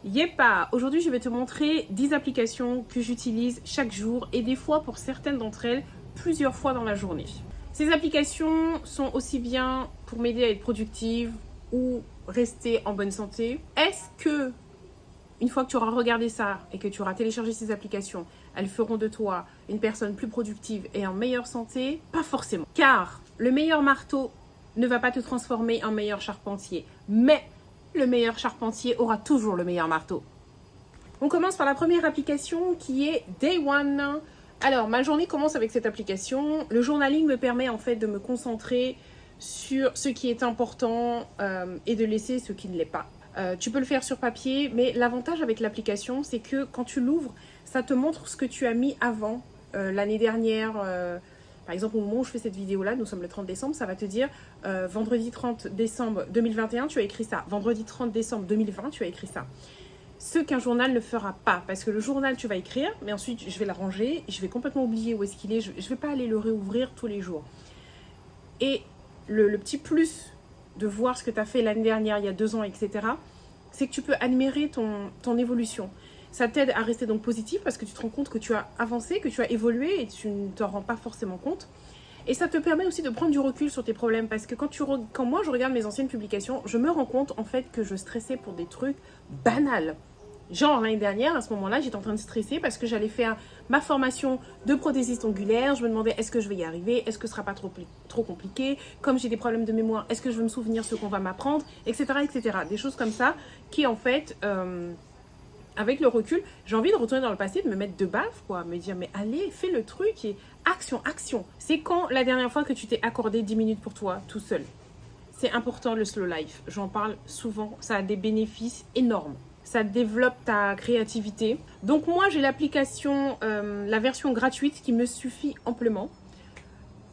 Yepa, aujourd'hui je vais te montrer 10 applications que j'utilise chaque jour et des fois pour certaines d'entre elles plusieurs fois dans la journée. Ces applications sont aussi bien pour m'aider à être productive ou rester en bonne santé. Est-ce que une fois que tu auras regardé ça et que tu auras téléchargé ces applications, elles feront de toi une personne plus productive et en meilleure santé? Pas forcément. Car le meilleur marteau ne va pas te transformer en meilleur charpentier. Mais le meilleur charpentier aura toujours le meilleur marteau. On commence par la première application qui est Day One. Alors, ma journée commence avec cette application. Le journaling me permet en fait de me concentrer sur ce qui est important et de laisser ce qui ne l'est pas. Tu peux le faire sur papier, mais l'avantage avec l'application, c'est que quand tu l'ouvres, ça te montre ce que tu as mis avant l'année dernière. Par exemple, au moment où je fais cette vidéo-là, nous sommes le 30 décembre, ça va te dire vendredi 30 décembre 2021, tu as écrit ça. Vendredi 30 décembre 2020, tu as écrit ça. Ce qu'un journal ne fera pas, parce que le journal, tu vas écrire, mais ensuite, je vais le ranger, je vais complètement oublier où est-ce qu'il est, je ne vais pas aller le réouvrir tous les jours. Et le petit plus de voir ce que tu as fait l'année dernière, il y a 2 ans, etc., c'est que tu peux admirer ton évolution. Ça t'aide à rester donc positif parce que tu te rends compte que tu as avancé, que tu as évolué et tu ne t'en rends pas forcément compte. Et ça te permet aussi de prendre du recul sur tes problèmes parce que quand moi je regarde mes anciennes publications, je me rends compte en fait que je stressais pour des trucs banals. Genre l'année dernière, à ce moment-là, j'étais en train de stresser parce que j'allais faire ma formation de prothésiste ongulaire. Je me demandais est-ce que je vais y arriver, est-ce que ce sera pas trop compliqué. Comme j'ai des problèmes de mémoire, est-ce que je vais me souvenir ce qu'on va m'apprendre, etc., etc. Des choses comme ça qui en fait... avec le recul, j'ai envie de retourner dans le passé, de me mettre de baffe, quoi. Me dire, mais allez, fais le truc et action, action. C'est quand la dernière fois que tu t'es accordé 10 minutes pour toi, tout seul? C'est important le slow life. J'en parle souvent. Ça a des bénéfices énormes. Ça développe ta créativité. Donc moi, j'ai l'application, la version gratuite qui me suffit amplement.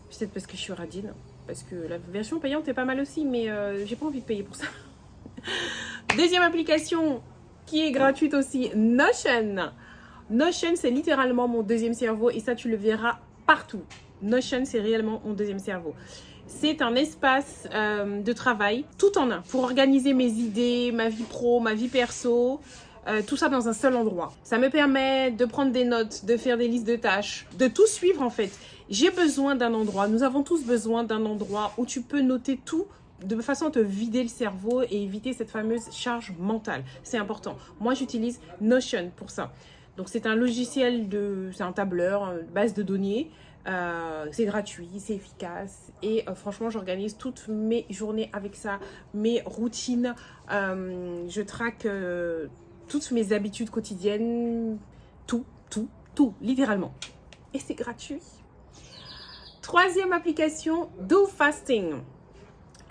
Peut-être parce que je suis radine. Parce que la version payante est pas mal aussi, mais j'ai pas envie de payer pour ça. Deuxième application qui est gratuite aussi, Notion. Notion, c'est littéralement mon deuxième cerveau et ça, tu le verras partout. Notion, c'est réellement mon deuxième cerveau. C'est un espace de travail tout en un pour organiser mes idées, ma vie pro, ma vie perso, tout ça dans un seul endroit. Ça me permet de prendre des notes, de faire des listes de tâches, de tout suivre en fait. J'ai besoin d'un endroit, nous avons tous besoin d'un endroit où tu peux noter tout de façon à te vider le cerveau et éviter cette fameuse charge mentale. C'est important. Moi, j'utilise Notion pour ça. Donc, c'est un logiciel, c'est un tableur, une base de données. C'est gratuit, c'est efficace. Et franchement, j'organise toutes mes journées avec ça, mes routines. Je traque toutes mes habitudes quotidiennes. Tout, littéralement. Et c'est gratuit. Troisième application, Do Fasting.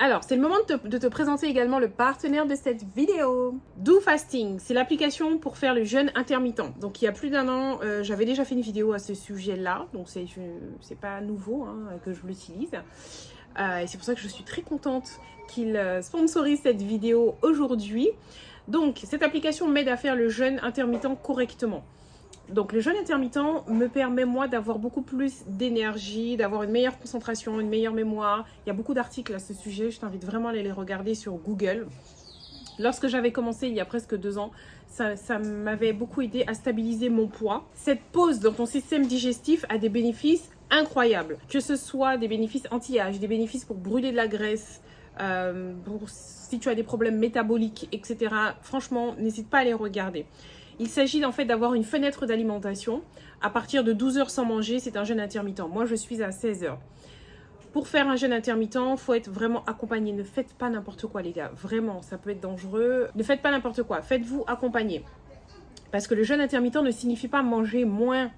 Alors, c'est le moment de te présenter également le partenaire de cette vidéo. Do Fasting, c'est l'application pour faire le jeûne intermittent. Donc, il y a plus d'1 an, j'avais déjà fait une vidéo à ce sujet-là. Donc, c'est pas nouveau que je l'utilise. Et c'est pour ça que je suis très contente qu'il sponsorise cette vidéo aujourd'hui. Donc, cette application m'aide à faire le jeûne intermittent correctement. Donc, le jeûne intermittent me permet, moi, d'avoir beaucoup plus d'énergie, d'avoir une meilleure concentration, une meilleure mémoire. Il y a beaucoup d'articles à ce sujet. Je t'invite vraiment à aller les regarder sur Google. Lorsque j'avais commencé il y a presque 2 ans, ça m'avait beaucoup aidé à stabiliser mon poids. Cette pause dans ton système digestif a des bénéfices incroyables. Que ce soit des bénéfices anti-âge, des bénéfices pour brûler de la graisse, si tu as des problèmes métaboliques, etc. Franchement, n'hésite pas à les regarder. Il s'agit en fait d'avoir une fenêtre d'alimentation. À partir de 12 heures sans manger, c'est un jeûne intermittent. Moi, je suis à 16 heures. Pour faire un jeûne intermittent, il faut être vraiment accompagné. Ne faites pas n'importe quoi, les gars. Vraiment, ça peut être dangereux. Ne faites pas n'importe quoi. Faites-vous accompagner. Parce que le jeûne intermittent ne signifie pas manger moins.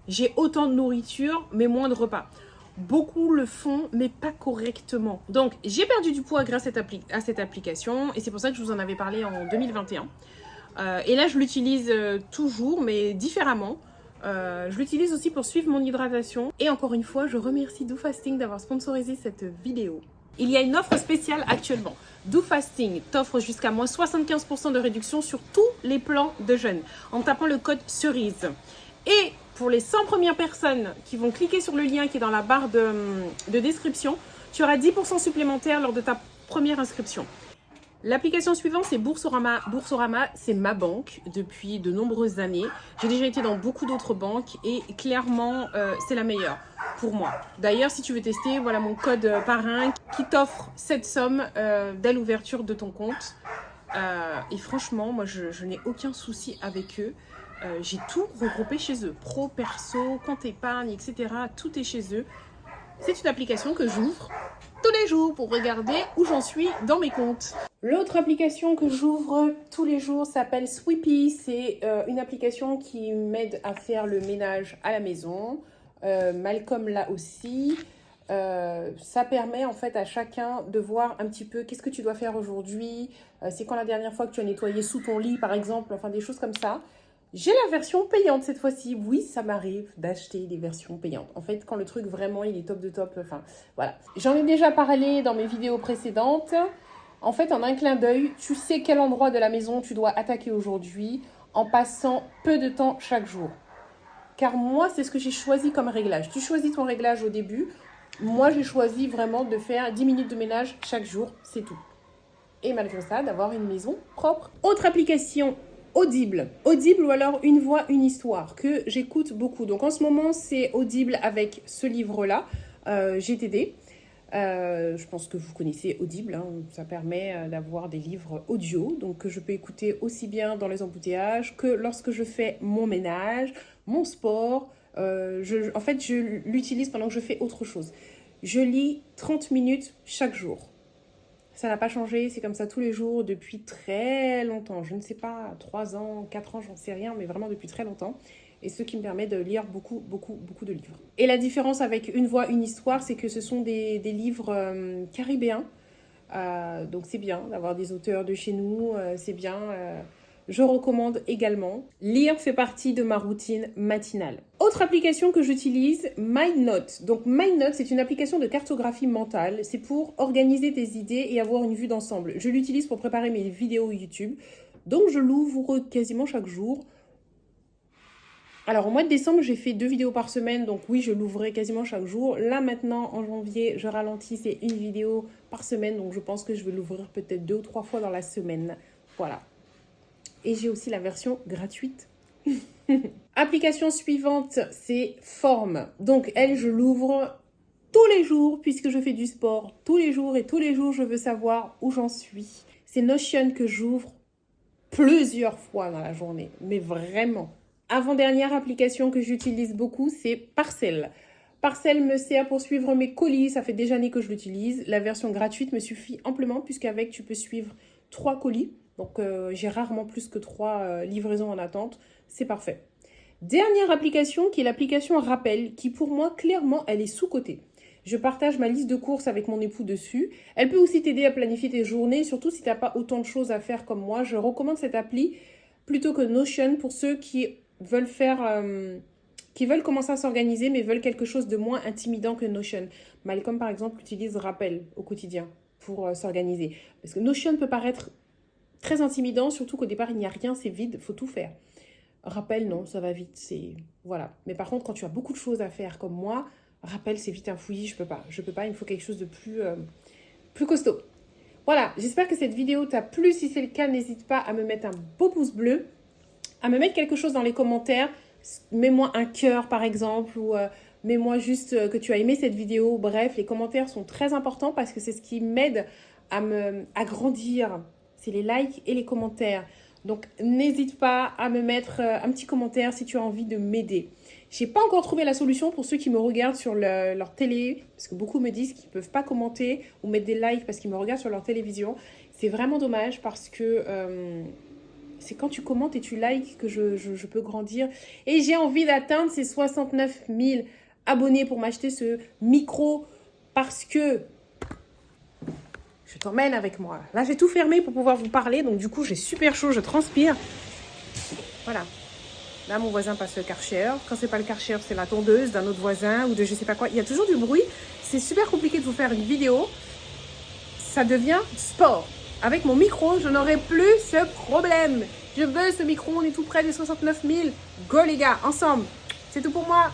J'ai autant de nourriture, mais moins de repas. Beaucoup le font, mais pas correctement. Donc, j'ai perdu du poids grâce à cette application. Et c'est pour ça que je vous en avais parlé en 2021. Et là, je l'utilise toujours, mais différemment. Je l'utilise aussi pour suivre mon hydratation. Et encore une fois, je remercie Do Fasting d'avoir sponsorisé cette vidéo. Il y a une offre spéciale actuellement. Do Fasting t'offre jusqu'à moins 75% de réduction sur tous les plans de jeûne en tapant le code cerise. Et pour les 100 premières personnes qui vont cliquer sur le lien qui est dans la barre de description, tu auras 10% supplémentaire lors de ta première inscription. L'application suivante, c'est Boursorama. Boursorama, c'est ma banque depuis de nombreuses années. J'ai déjà été dans beaucoup d'autres banques et clairement, c'est la meilleure pour moi. D'ailleurs, si tu veux tester, voilà mon code parrain qui t'offre cette somme dès l'ouverture de ton compte. Et franchement, moi, je n'ai aucun souci avec eux. J'ai tout regroupé chez eux. Pro, perso, compte épargne, etc. Tout est chez eux. C'est une application que j'ouvre tous les jours pour regarder où j'en suis dans mes comptes. L'autre application que j'ouvre tous les jours s'appelle Sweepy. C'est une application qui m'aide à faire le ménage à la maison. Malcolm l'a aussi. Ça permet en fait à chacun de voir un petit peu qu'est-ce que tu dois faire aujourd'hui. C'est quand la dernière fois que tu as nettoyé sous ton lit par exemple, enfin des choses comme ça. J'ai la version payante cette fois-ci. Oui, ça m'arrive d'acheter des versions payantes. En fait, quand le truc vraiment, il est top de top. Enfin, voilà. J'en ai déjà parlé dans mes vidéos précédentes. En fait, en un clin d'œil, tu sais quel endroit de la maison tu dois attaquer aujourd'hui en passant peu de temps chaque jour. Car moi, c'est ce que j'ai choisi comme réglage. Tu choisis ton réglage au début. Moi, j'ai choisi vraiment de faire 10 minutes de ménage chaque jour. C'est tout. Et malgré ça, d'avoir une maison propre. Autre application, Audible. Audible ou alors Une voix, une histoire, que j'écoute beaucoup. Donc en ce moment, c'est Audible avec ce livre-là, GTD. Je pense que vous connaissez Audible, hein. Ça permet d'avoir des livres audio, donc que je peux écouter aussi bien dans les embouteillages que lorsque je fais mon ménage, mon sport. En fait, je l'utilise pendant que je fais autre chose. Je lis 30 minutes chaque jour. Ça n'a pas changé, c'est comme ça tous les jours depuis très longtemps. Je ne sais pas, 3 ans, 4 ans, j'en sais rien, mais vraiment depuis très longtemps. Et ce qui me permet de lire beaucoup de livres. Et la différence avec Une voix, une histoire, c'est que ce sont des livres caribéens. Donc c'est bien d'avoir des auteurs de chez nous, c'est bien. Je recommande également. Lire fait partie de ma routine matinale. Autre application que j'utilise, MindNote. Donc MindNote, c'est une application de cartographie mentale. C'est pour organiser tes idées et avoir une vue d'ensemble. Je l'utilise pour préparer mes vidéos YouTube. Donc je l'ouvre quasiment chaque jour. Alors au mois de décembre, j'ai fait 2 vidéos par semaine. Donc oui, je l'ouvrais quasiment chaque jour. Là maintenant, en janvier, je ralentis, c'est 1 vidéo par semaine. Donc je pense que je vais l'ouvrir peut-être 2 ou 3 fois dans la semaine. Voilà. Et j'ai aussi la version gratuite. Application suivante, c'est Form. Donc elle, je l'ouvre tous les jours puisque je fais du sport tous les jours. Et tous les jours, je veux savoir où j'en suis. C'est Notion que j'ouvre plusieurs fois dans la journée. Mais vraiment. Avant-dernière application que j'utilise beaucoup, c'est Parcel. Parcel me sert pour suivre mes colis. Ça fait des années que je l'utilise. La version gratuite me suffit amplement puisqu'avec, tu peux suivre 3 colis. Donc, j'ai rarement plus que 3 livraisons en attente. C'est parfait. Dernière application qui est l'application Rappel, qui pour moi, clairement, elle est sous-cotée. Je partage ma liste de courses avec mon époux dessus. Elle peut aussi t'aider à planifier tes journées, surtout si tu n'as pas autant de choses à faire comme moi. Je recommande cette appli plutôt que Notion pour ceux qui veulent commencer à s'organiser, mais veulent quelque chose de moins intimidant que Notion. Malcolm, par exemple, utilise Rappel au quotidien pour s'organiser. Parce que Notion peut paraître très intimidant, surtout qu'au départ, il n'y a rien, c'est vide, il faut tout faire. Rappel, non, ça va vite, c'est... Voilà. Mais par contre, quand tu as beaucoup de choses à faire comme moi, Rappel, c'est vite un fouillis, je peux pas, il me faut quelque chose de plus costaud. Voilà, j'espère que cette vidéo t'a plu. Si c'est le cas, n'hésite pas à me mettre un beau pouce bleu, à me mettre quelque chose dans les commentaires. Mets-moi un cœur, par exemple, ou mets-moi juste que tu as aimé cette vidéo. Bref, les commentaires sont très importants parce que c'est ce qui m'aide à grandir. C'est les likes et les commentaires. Donc, n'hésite pas à me mettre un petit commentaire si tu as envie de m'aider. Je n'ai pas encore trouvé la solution pour ceux qui me regardent sur leur télé, parce que beaucoup me disent qu'ils ne peuvent pas commenter ou mettre des likes parce qu'ils me regardent sur leur télévision. C'est vraiment dommage parce que c'est quand tu commentes et tu likes que je peux grandir. Et j'ai envie d'atteindre ces 69 000 abonnés pour m'acheter ce micro parce que... Je t'emmène avec moi. Là, j'ai tout fermé pour pouvoir vous parler. Donc, du coup, j'ai super chaud, je transpire. Voilà. Là, mon voisin passe le Karcher. Quand c'est pas le Karcher, c'est la tondeuse d'un autre voisin ou de je sais pas quoi. Il y a toujours du bruit. C'est super compliqué de vous faire une vidéo. Ça devient sport. Avec mon micro, je n'aurai plus ce problème. Je veux ce micro. On est tout près des 69 000. Go, les gars, ensemble. C'est tout pour moi.